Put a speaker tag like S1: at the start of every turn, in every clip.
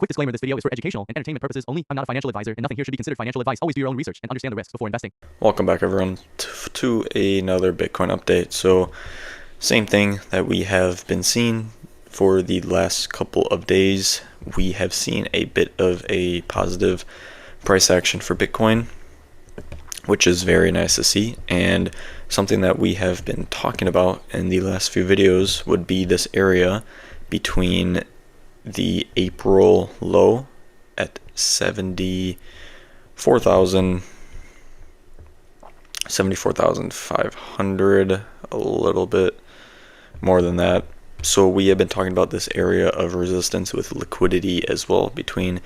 S1: Quick disclaimer, this video is for educational and entertainment purposes only. I'm not a financial advisor, and nothing here should be considered financial advice. Always do your own research and understand the risks before investing.
S2: Welcome back, everyone, to another Bitcoin update. So same thing that we have been seeing for the last couple of days. We have seen a bit of a positive price action for Bitcoin, which is very nice to see. And something that we have been talking about in the last few videos would be this area between the April low at 74,500, a little bit more than that. So we have been talking about this area of resistance with liquidity as well, between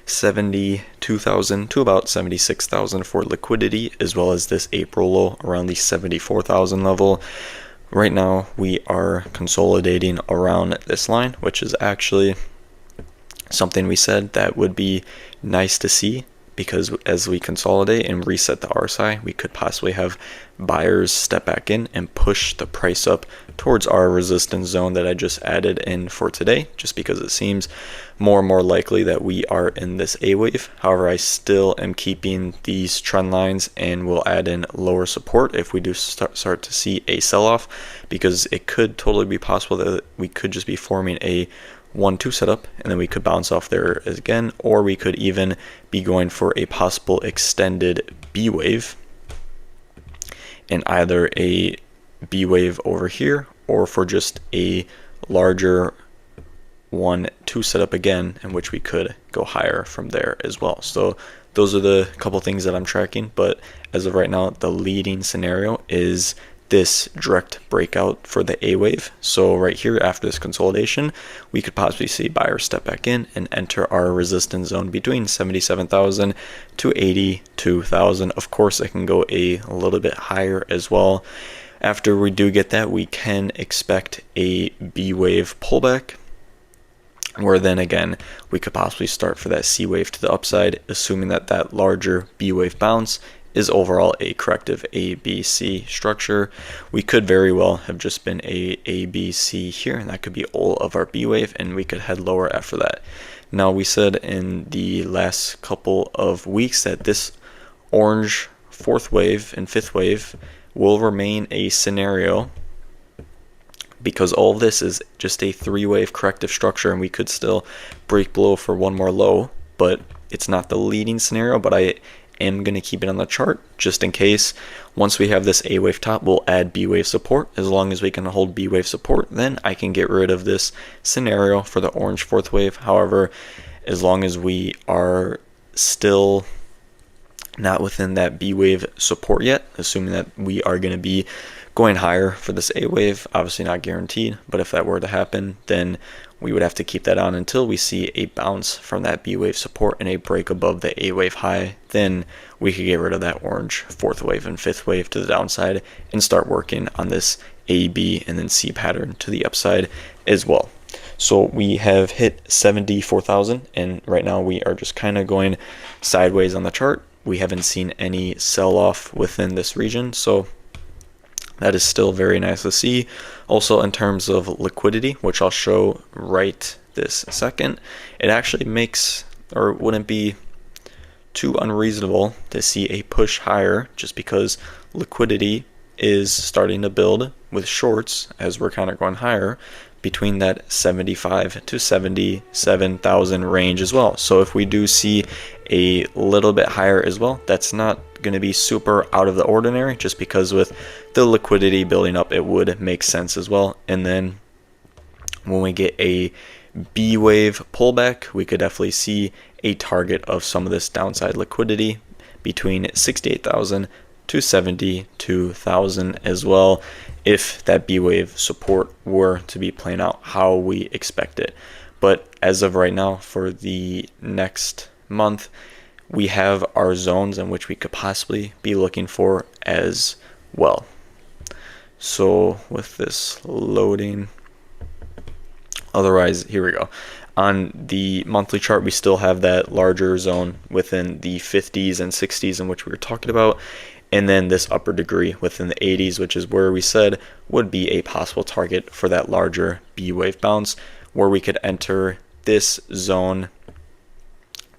S2: 72,000 to about 76,000 for liquidity, as well as this April low around the 74,000 level. Right now we are consolidating around this line, which is actually something we said that would be nice to see, because as we consolidate and reset the RSI, we could possibly have buyers step back in and push the price up towards our resistance zone that I just added in for today, just because it seems more and more likely that we are in this A wave. However, I still am keeping these trend lines and will add in lower support if we do start to see a sell-off, because it could totally be possible that we could just be forming a 1-2 setup and then we could bounce off there again, or we could even be going for a possible extended B wave, and either a B wave over here or for just a larger 1-2 setup again, in which we could go higher from there as well. So those are the couple things that I'm tracking, but as of right now, the leading scenario is this direct breakout for the A wave. So right here, after this consolidation, we could possibly see buyers step back in and enter our resistance zone between 77,000 to 82,000. Of course, it can go a little bit higher as well. After we do get that, we can expect a B wave pullback, where then again we could possibly start for that C wave to the upside, assuming that that larger B wave bounce is overall a corrective ABC structure. We could very well have just been a ABC here, and that could be all of our B wave, and we could head lower after that. Now, we said in the last couple of weeks that this orange fourth wave and fifth wave will remain a scenario, because all of this is just a three-wave corrective structure, and we could still break below for one more low, but it's not the leading scenario. But I am going to keep it on the chart just in case. Once we have this A wave top, we'll add B wave support. As long as we can hold B wave support, then I can get rid of this scenario for the orange fourth wave. However, as long as we are still not within that B wave support yet, assuming that we are going to be going higher for this A wave, obviously not guaranteed, but if that were to happen, then we would have to keep that on until we see a bounce from that B wave support and a break above the A wave high. Then we could get rid of that orange fourth wave and fifth wave to the downside and start working on this A, B, and then C pattern to the upside as well. So we have hit 74,000, and right now we are just kind of going sideways on the chart. We haven't seen any sell-off within this region, so that is still very nice to see. Also, in terms of liquidity, which I'll show right this second, it actually makes, or wouldn't be too unreasonable to see a push higher, just because liquidity is starting to build with shorts as we're kind of going higher between that 75 to 77,000 range as well. So if we do see a little bit higher as well, that's not going to be super out of the ordinary, just because with the liquidity building up, it would make sense as well. And then when we get a B wave pullback, we could definitely see a target of some of this downside liquidity between 68,000 to 72,000 as well, if that B wave support were to be playing out how we expect it. But as of right now, for the next month, we have our zones in which we could possibly be looking for as well. So with this loading, otherwise, here we go. On the monthly chart, we still have that larger zone within the 50s and 60s in which we were talking about, and then this upper degree within the 80s, which is where we said would be a possible target for that larger B wave bounce, where we could enter this zone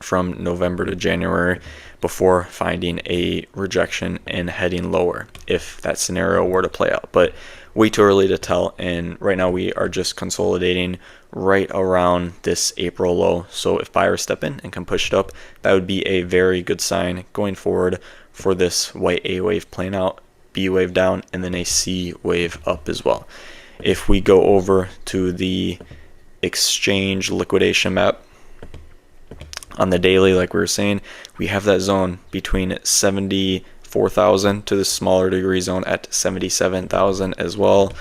S2: from November to January before finding a rejection and heading lower if that scenario were to play out. But way too early to tell, and right now we are just consolidating right around this April low. So if buyers step in and can push it up, that would be a very good sign going forward for this white A wave playing out, B wave down, and then a C wave up as well. If we go over to the exchange liquidation map on the daily, like we were saying, we have that zone between 74,000 to the smaller degree zone at 77,000 as well.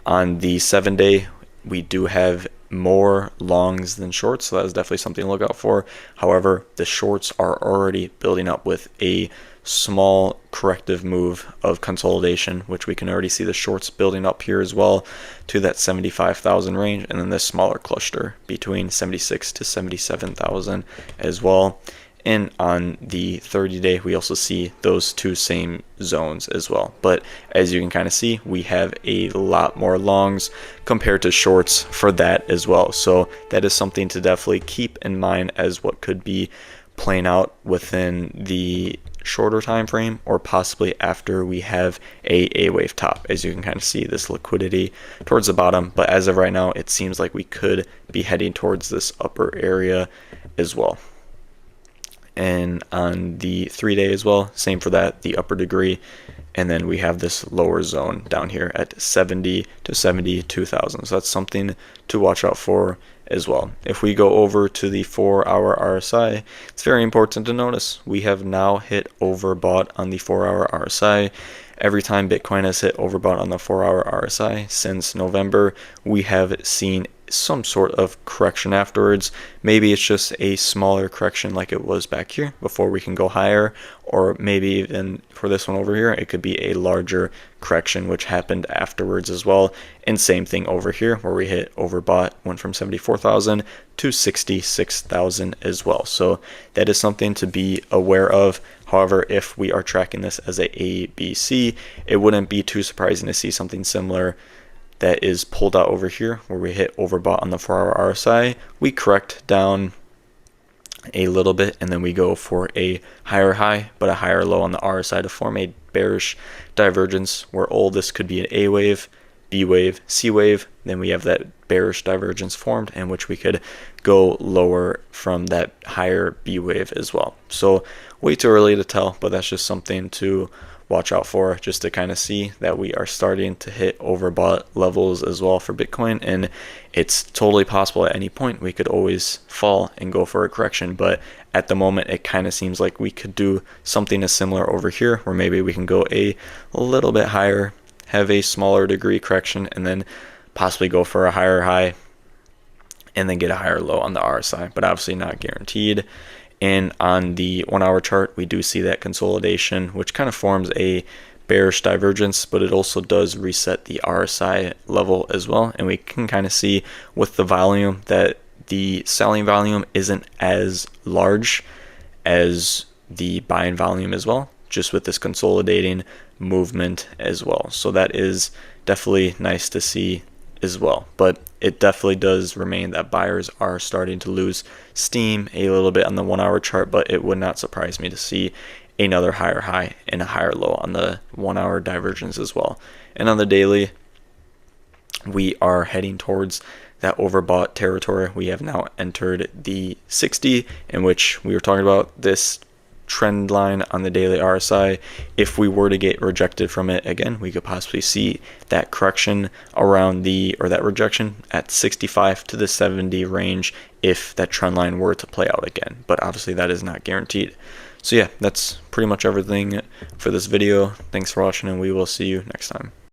S2: On the 7-day, we do have more longs than shorts, so that is definitely something to look out for. However, the shorts are already building up with a small corrective move of consolidation, which we can already see the shorts building up here as well to that 75,000 range, and then this smaller cluster between 76 to 77,000 as well. And on the 30-day, we also see those two same zones as well. But as you can kind of see, we have a lot more longs compared to shorts for that as well. So that is something to definitely keep in mind as what could be playing out within the shorter time frame, or possibly after we have a wave top. As you can kind of see this liquidity towards the bottom, but as of right now, it seems like we could be heading towards this upper area as well. And on the 3-day as well, same for that, the upper degree, and then we have this lower zone down here at 70 to 72,000. So that's something to watch out for as well. If we go over to the 4-hour RSI, it's very important to notice we have now hit overbought on the 4-hour RSI. Every time Bitcoin has hit overbought on the 4-hour RSI since November, we have seen some sort of correction afterwards. Maybe it's just a smaller correction like it was back here before we can go higher, or maybe even for this one over here, it could be a larger correction which happened afterwards as well. And same thing over here where we hit overbought, went from 74,000 to 66,000 as well. So that is something to be aware of. However, if we are tracking this as a ABC, it wouldn't be too surprising to see something similar that is pulled out over here where we hit overbought on the 4-hour RSI. We correct down a little bit, and then we go for a higher high but a higher low on the RSI to form a bearish divergence where all this could be an A wave, B wave, C wave. Then we have that bearish divergence formed, in which we could go lower from that higher B wave as well. So way too early to tell, but that's just something to watch out for, just to kind of see that we are starting to hit overbought levels as well for Bitcoin. And it's totally possible at any point we could always fall and go for a correction, but at the moment it kind of seems like we could do something as similar over here where maybe we can go a little bit higher, have a smaller degree correction, and then possibly go for a higher high and then get a higher low on the RSI, but obviously not guaranteed. And on the 1-hour chart, we do see that consolidation, which kind of forms a bearish divergence, but it also does reset the RSI level as well. And we can kind of see with the volume that the selling volume isn't as large as the buying volume as well, just with this consolidating movement as well. So that is definitely nice to see as well. But it definitely does remain that buyers are starting to lose steam a little bit on the 1-hour chart, but it would not surprise me to see another higher high and a higher low on the 1-hour divergence as well. And on the daily, we are heading towards that overbought territory. We have now entered the 60, in which we were talking about this trend line on the daily RSI. If we were to get rejected from it again, we could possibly see that correction around the, or that rejection at 65 to the 70 range if that trend line were to play out again, but obviously that is not guaranteed. So yeah, that's pretty much everything for this video. Thanks for watching, and we will see you next time.